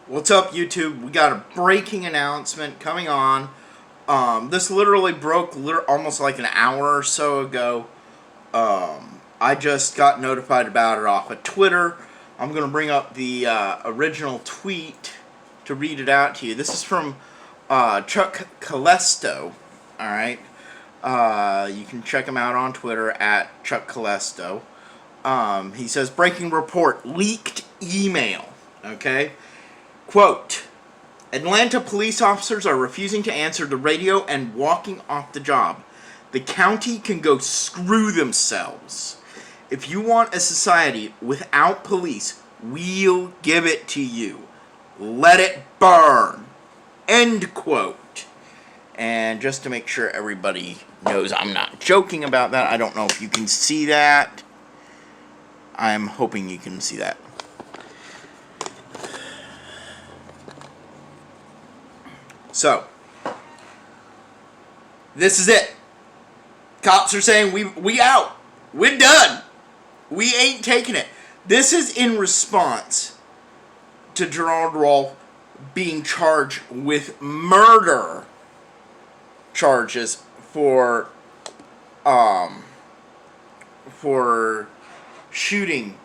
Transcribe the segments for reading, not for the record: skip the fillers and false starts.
What's up, YouTube? We got a breaking announcement coming on. This literally broke almost like an hour or so ago. I just got notified about it off of Twitter. I'm going to bring up the original tweet to read it out to you. This is from Chuck Calesto. Alright? You can check him out on Twitter at Chuck Calesto. He says, breaking report, leaked email. Okay? Quote, Atlanta police officers are refusing to answer the radio and walking off the job. The county can go screw themselves. If you want a society without police, we'll give it to you. Let it burn. End quote. And just to make sure everybody knows I'm not joking about that, I don't know if you can see that. I'm hoping you can see that. So, this is it. Cops are saying, we out. We're done. We ain't taking it. This is in response to Gerard Rolfe being charged with murder charges for shooting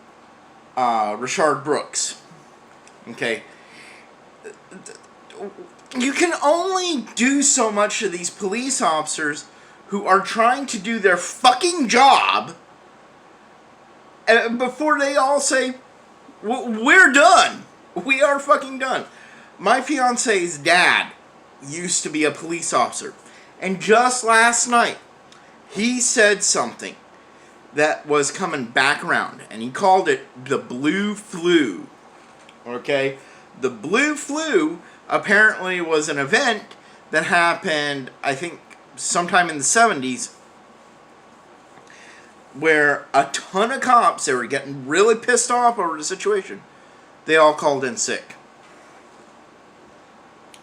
Rayshard Brooks. Okay. You can only do so much to these police officers who are trying to do their fucking job before they all say, we're done. We are fucking done. My fiance's dad used to be a police officer. And just last night, he said something that was coming back around. And he called it the blue flu. Okay? The blue flu apparently was an event that happened, I think, sometime in the 70s, where a ton of cops, they were getting really pissed off over the situation, they all called in sick.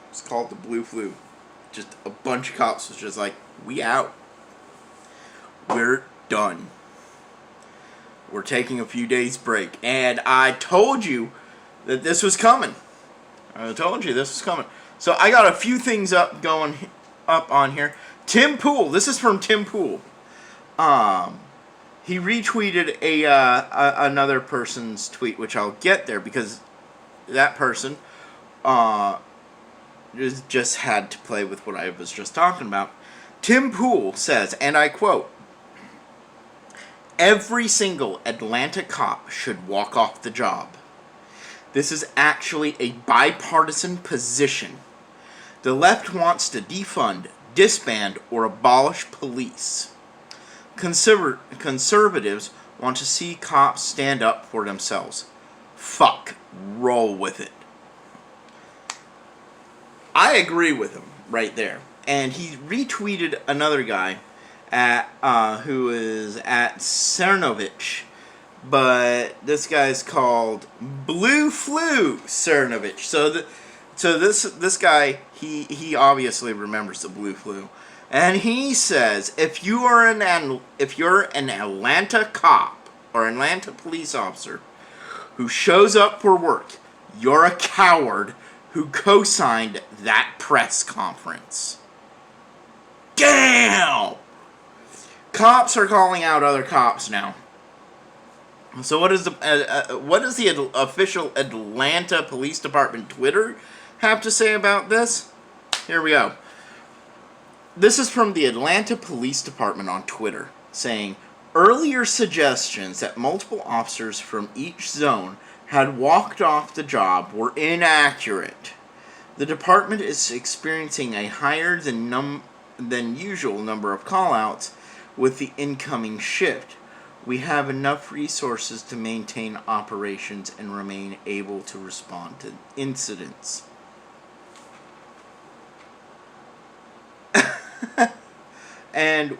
It's called the blue flu. Just a bunch of cops was just like, we out. We're done. We're taking a few days break. And I told you that this was coming. I told you this was coming. So I got a few things going up on here. Tim Pool. This is from Tim Pool. He retweeted another person's tweet, which I'll get there because that person just had to play with what I was just talking about. Tim Pool says, and I quote, "Every single Atlanta cop should walk off the job. This is actually a bipartisan position. The left wants to defund, disband, or abolish police. Conservatives want to see cops stand up for themselves. Fuck, roll with it." I agree with him right there. And he retweeted another guy who is at Cernovich. But this guy's called Blue Flu Cernovich. So this guy, he obviously remembers the blue flu, and he says if you're an Atlanta cop or Atlanta police officer who shows up for work, you're a coward who co-signed that press conference. Damn! Cops are calling out other cops now. So what does the official Atlanta Police Department Twitter have to say about this? Here we go. This is from the Atlanta Police Department on Twitter, saying, earlier suggestions that multiple officers from each zone had walked off the job were inaccurate. The department is experiencing a higher than usual number of call-outs with the incoming shift. We have enough resources to maintain operations and remain able to respond to incidents. And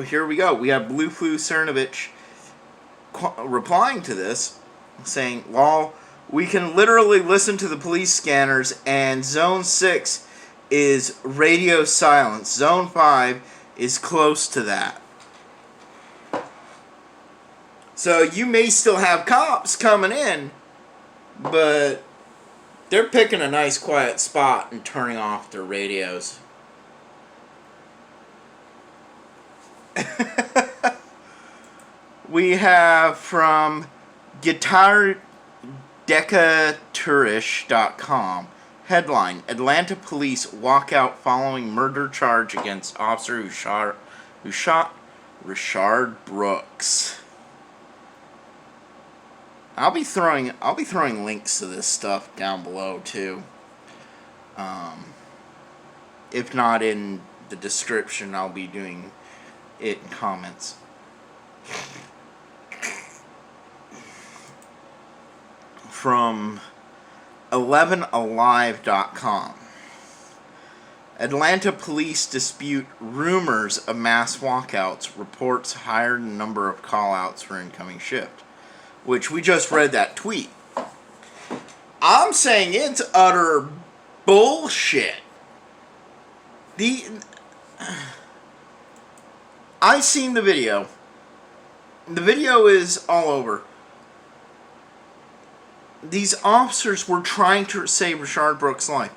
here we go. We have Blue Flu Cernovich replying to this, saying, "Lol, we can literally listen to the police scanners, and Zone 6 is radio silence. Zone 5 is close to that." So you may still have cops coming in But they're picking a nice quiet spot and turning off their radios. We have from GuitarDecaTourish.com. Headline: Atlanta police walk out following murder charge against officer who shot Rayshard Brooks. I'll be throwing links to this stuff down below too. If not in the description, I'll be doing it in comments. From 11alive.com. Atlanta police dispute rumors of mass walkouts. Reports higher number of callouts for incoming shift. Which we just read that tweet. I'm saying it's utter bullshit. I seen the video. The video is all over. These officers were trying to save Rayshard Brooks' life.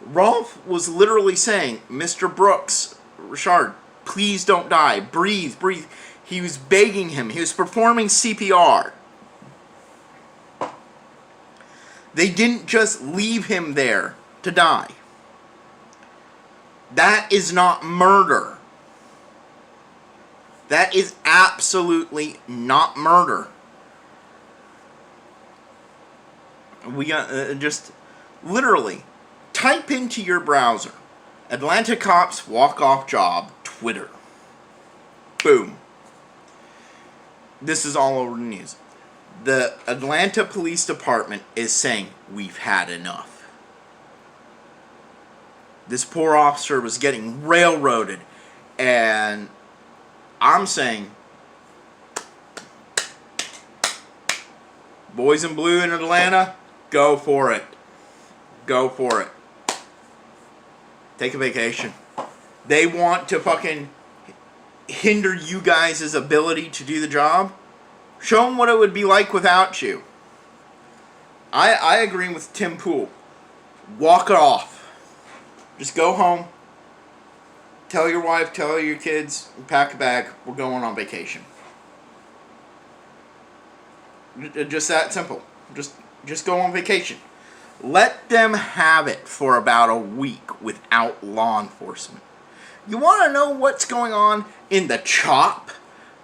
Rolf was literally saying, Mr. Brooks, Rayshard, please don't die. Breathe, breathe. He was begging him. He was performing CPR. They didn't just leave him there to die. That is not murder. That is absolutely not murder. We got just literally type into your browser Atlanta cops walk off job Twitter. Boom. This is all over the news. The Atlanta Police Department is saying we've had enough. This poor officer was getting railroaded, and I'm saying, boys in blue in Atlanta, go for it. Go for it. Take a vacation. They want to fucking hinder you guys' ability to do the job. Show them what it would be like without you. I agree with Tim Pool. Walk it off. Just go home. Tell your wife, tell your kids, pack a bag. We're going on vacation. Just that simple. Just go on vacation. Let them have it for about a week without law enforcement. You want to know what's going on in the CHOP?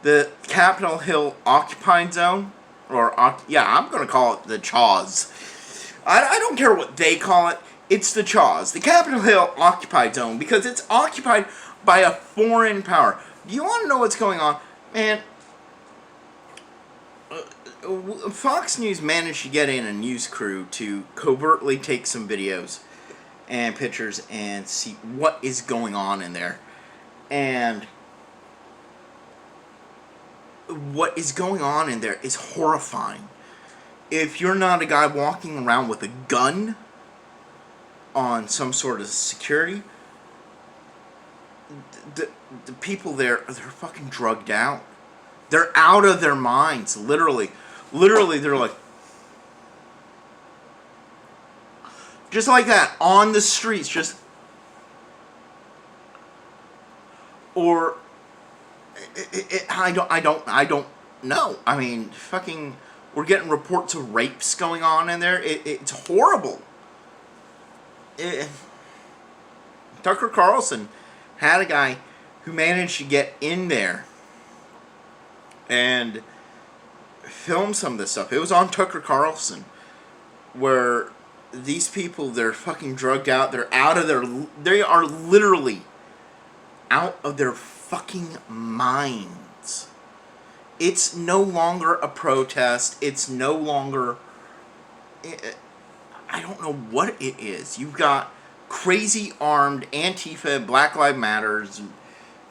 The Capitol Hill Occupied Zone? I'm going to call it the CHAWS. I don't care what they call it. It's the CHAWS. The Capitol Hill Occupied Zone, because it's occupied by a foreign power. Do you want to know what's going on? Man, Fox News managed to get in a news crew to covertly take some videos and pictures and see what is going on in there. And what is going on in there is horrifying. If you're not a guy walking around with a gun on some sort of security, the people there, they're fucking drugged out. They're out of their minds, literally. Literally, they're like, just like that, on the streets, just, or, I don't know. I mean, fucking, we're getting reports of rapes going on in there. It's horrible. Tucker Carlson had a guy who managed to get in there and film some of this stuff. It was on Tucker Carlson, where these people, they're fucking drugged out. They are literally out of their fucking minds. It's no longer a protest. It's no longer, I don't know what it is. You've got crazy armed Antifa, Black Lives Matters,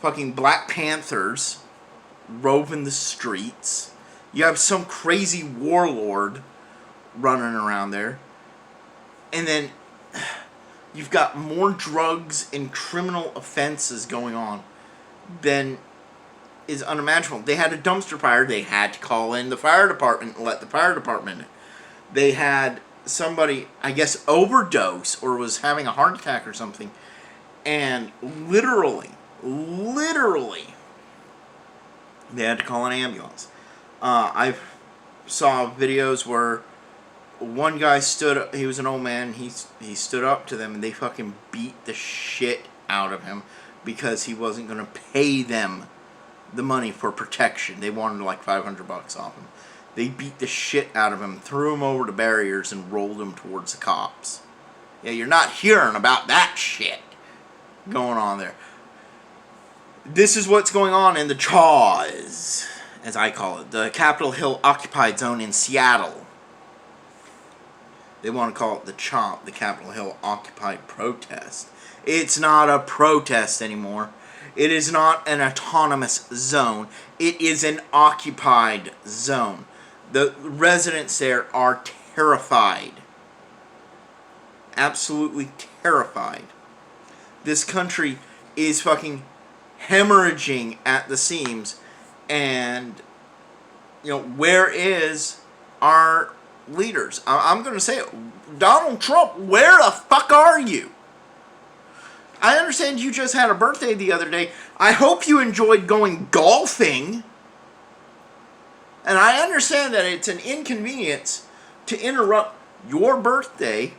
fucking Black Panthers roving the streets. You have some crazy warlord running around there. And then you've got more drugs and criminal offenses going on than is unimaginable. They had a dumpster fire. They had to call in the fire department and let the fire department in. They had somebody, I guess, overdosed or was having a heart attack or something, and literally, they had to call an ambulance. I saw videos where one guy stood up, he was an old man, he stood up to them and they fucking beat the shit out of him because he wasn't going to pay them the money for protection. They wanted like $500 off him. They beat the shit out of him, threw him over the barriers and rolled him towards the cops. Yeah, you're not hearing about that shit going on there. This is what's going on in the CHOZ, as I call it, the Capitol Hill Occupied Zone in Seattle. They want to call it the CHOP, the Capitol Hill Occupied Protest. It's not a protest anymore. It is not an autonomous zone. It is an occupied zone. The residents there are terrified. Absolutely terrified. This country is fucking hemorrhaging at the seams. And, where is our leaders? I'm going to say it. Donald Trump, where the fuck are you? I understand you just had a birthday the other day. I hope you enjoyed going golfing. And I understand that it's an inconvenience to interrupt your birthday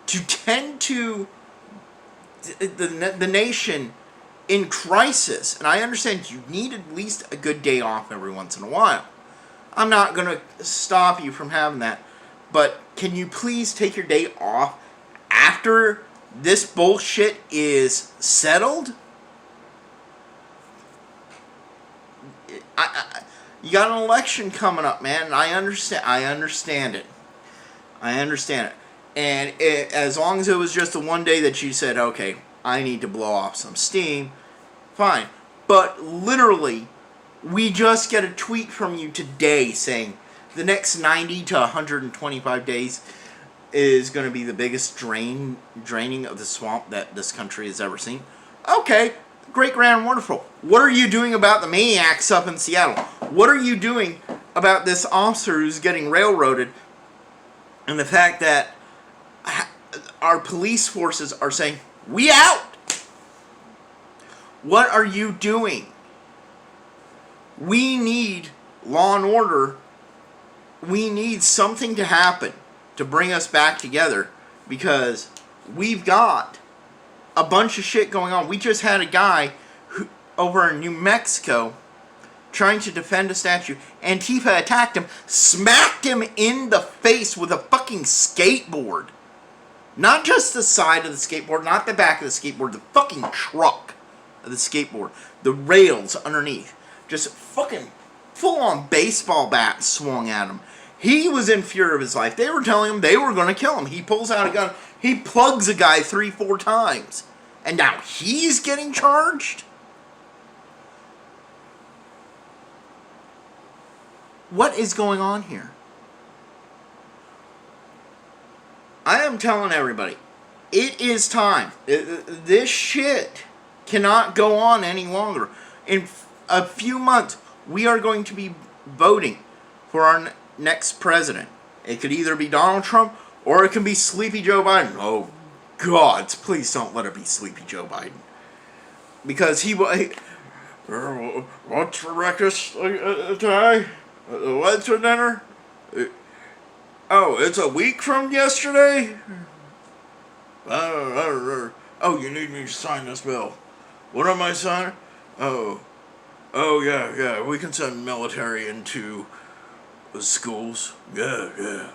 to tend to the nation in crisis. And I understand you need at least a good day off every once in a while. I'm not going to stop you from having that. But can you please take your day off after this bullshit is settled? You got an election coming up, man, and I understand it. And as long as it was just the one day that you said, okay, I need to blow off some steam, fine. But literally, we just get a tweet from you today saying the next 90 to 125 days is going to be the biggest draining of the swamp that this country has ever seen. Okay, great, grand, wonderful. What are you doing about the maniacs up in Seattle? What are you doing about this officer who's getting railroaded and the fact that our police forces are saying, we out? What are you doing? We need law and order. We need something to happen to bring us back together because we've got a bunch of shit going on. We just had a guy over in New Mexico trying to defend a statue. Antifa attacked him, smacked him in the face with a fucking skateboard. Not just the side of the skateboard, not the back of the skateboard, the fucking truck of the skateboard. The rails underneath. Just fucking full-on baseball bat swung at him. He was in fear of his life. They were telling him they were going to kill him. He pulls out a gun. He plugs a guy 3-4 times. And now he's getting charged? What is going on here? I am telling everybody, it is time. This shit cannot go on any longer. In a few months, we are going to be voting for our next president. It could either be Donald Trump or it can be Sleepy Joe Biden. Oh, God, please don't let it be Sleepy Joe Biden. Because what's for breakfast today? What's for dinner? Oh, it's a week from yesterday? Oh, you need me to sign this bill. What am I signing? Oh, yeah, we can send military into the schools. Yeah.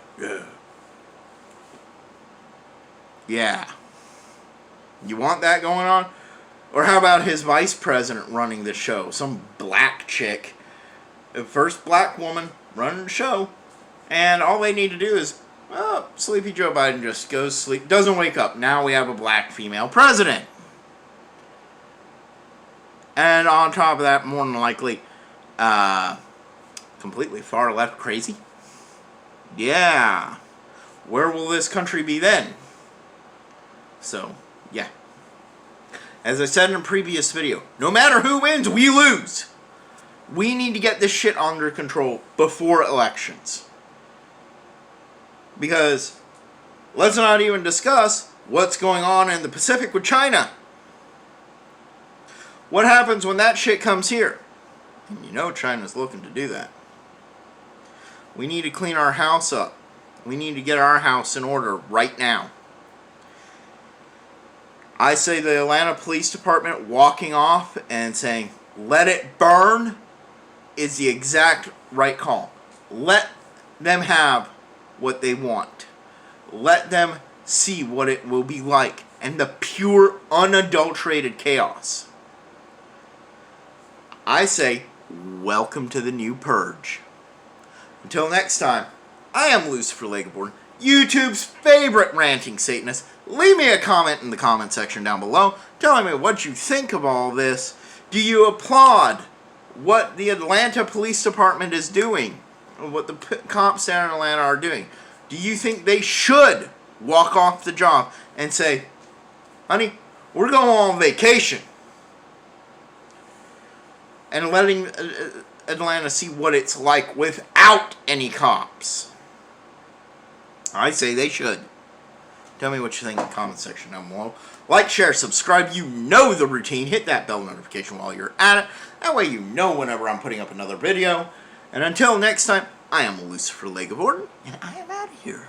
Yeah. You want that going on? Or how about his vice president running the show? Some black chick. The first black woman running the show. And all they need to do is, Sleepy Joe Biden just goes to sleep. Doesn't wake up. Now we have a black female president. And on top of that, more than likely, completely far left crazy. Yeah. Where will this country be then? So, yeah. As I said in a previous video, no matter who wins, we lose. We need to get this shit under control before elections. Because let's not even discuss what's going on in the Pacific with China. What happens when that shit comes here? And you know China's looking to do that. We need to clean our house up. We need to get our house in order right now. I say the Atlanta Police Department walking off and saying, let it burn, is the exact right call. Let them have what they want. Let them see what it will be like and the pure, unadulterated chaos. I say, welcome to the new purge. Until next time, I am Lucifer Legaborn, YouTube's favorite ranting Satanist. Leave me a comment in the comment section down below telling me what you think of all this. Do you applaud what the Atlanta Police Department is doing? What the cops down in Atlanta are doing? Do you think they should walk off the job and say, honey, we're going on vacation? And letting Atlanta see what it's like without any cops. I say they should. Tell me what you think in the comment section down below. Like, share, subscribe. You know the routine. Hit that bell notification while you're at it. That way you know whenever I'm putting up another video. And until next time, I am Lucifer Legaborn, and I am out of here.